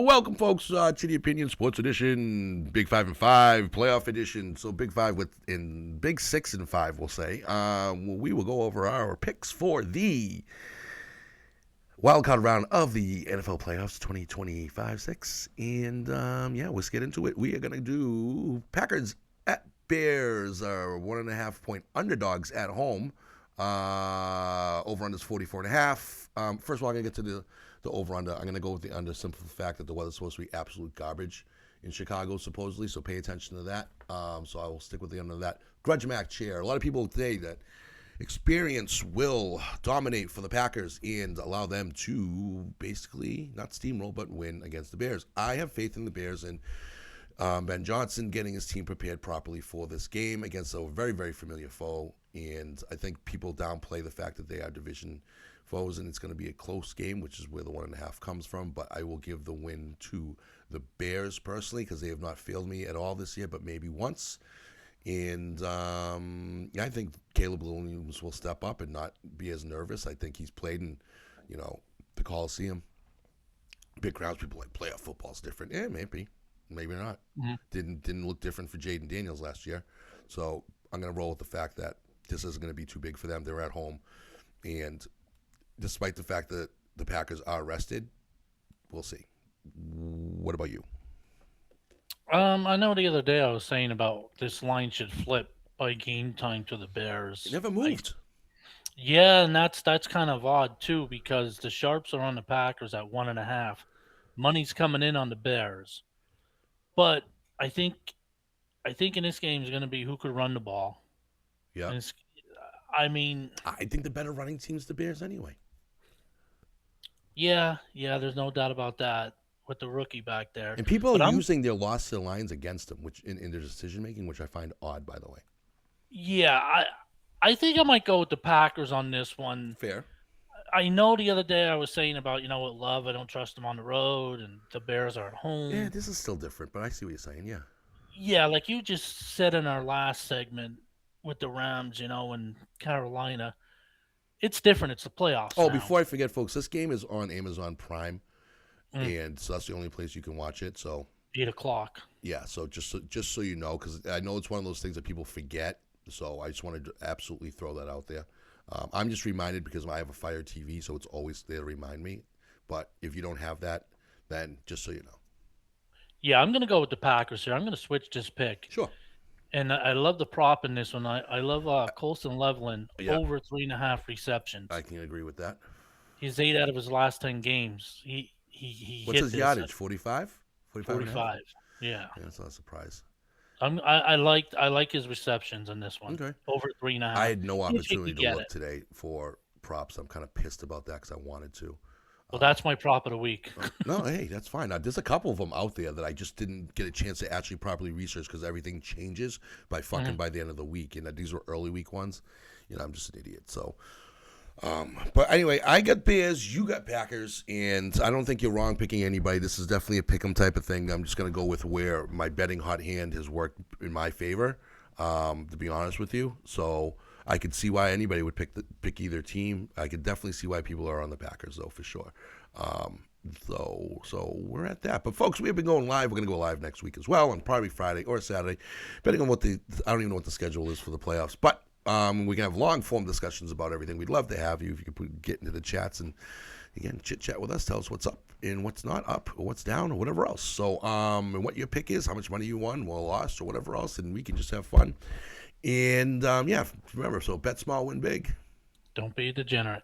Welcome, folks, to the Opinion Sports Edition, Big 5 and 5 playoff edition. So Big 5 in Big 6 and 5, we'll say. We will go over our picks for the wildcard round of the NFL playoffs 2025-6. And let's get into it. We are going to do Packers at Bears, our 1.5-point underdogs at home. Over-unders 44.5. First of all, I'm going to get to the over-under. I'm going to go with the under simply for the fact that the weather's supposed to be absolute garbage in Chicago, supposedly, so pay attention to that. So I will stick with the under that. Grudge match chair. A lot of people say that experience will dominate for the Packers and allow them to basically not steamroll but win against the Bears. I have faith in the Bears and Ben Johnson getting his team prepared properly for this game against a very, very familiar foe. And I think people downplay the fact that they are division foes, and it's going to be a close game, which is where the 1.5 comes from. But I will give the win to the Bears personally because they have not failed me at all this year, but maybe once. And I think Caleb Williams will step up and not be as nervous. I think he's played in, the Coliseum. Big crowds, people like playoff football is different. Yeah, maybe not. Mm-hmm. Didn't look different for Jaden Daniels last year. So I'm going to roll with the fact that this isn't going to be too big for them. They're at home, and despite the fact that the Packers are rested, we'll see. What about you? I know the other day I was saying about this line should flip by game time to the Bears. It never moved. Yeah, and that's kind of odd too because the sharps are on the Packers at 1.5. Money's coming in on the Bears, but I think in this game is going to be who could run the ball. Yeah. I think the better running team's the Bears anyway. Yeah, there's no doubt about that with the rookie back there. And people are using their loss to the lines against them, which in their decision making, which I find odd, by the way. Yeah, I think I might go with the Packers on this one. Fair. I know the other day I was saying about, with Love, I don't trust him on the road, and the Bears are at home. Yeah, this is still different, but I see what you're saying, yeah. Yeah, like you just said in our last segment with the Rams, in Carolina, it's different. It's the playoffs. Oh, now. Before I forget, folks, this game is on Amazon Prime, and so that's the only place you can watch it. So 8:00. Yeah, so just so you know, because I know it's one of those things that people forget. So I just wanted to absolutely throw that out there. I'm just reminded because I have a Fire TV, so it's always there to remind me. But if you don't have that, then just so you know. Yeah, I'm going to go with the Packers here. I'm going to switch this pick. Sure. And I love the prop in this one. I love Colston Loveland over 3.5 receptions. I can agree with that. He's 8 out of his last 10 games. He What's his yardage? 45? 45. Yeah. That's not a surprise. I like his receptions in this one. Okay. Over 3.5. I had no opportunity to look today for props. I'm kind of pissed about that because I wanted to. Well, that's my prop of the week. No, hey, that's fine. Now, there's a couple of them out there that I just didn't get a chance to actually properly research because everything changes by the end of the week. And these were early week ones. I'm just an idiot. So, but anyway, I got Bears, you got Packers, and I don't think you're wrong picking anybody. This is definitely a pick 'em type of thing. I'm just going to go with where my betting hot hand has worked in my favor, to be honest with you. So I could see why anybody would pick either team. I could definitely see why people are on the Packers, though, for sure. So we're at that. But, folks, we have been going live. We're going to go live next week as well, on probably Friday or Saturday, depending on I don't even know what the schedule is for the playoffs. But we can have long-form discussions about everything. We'd love to have you if you could get into the chats and, again, chit-chat with us. Tell us what's up and what's not up or what's down or whatever else. So and what your pick is, how much money you won or lost or whatever else, and we can just have fun. And, remember, so bet small, win big. Don't be a degenerate.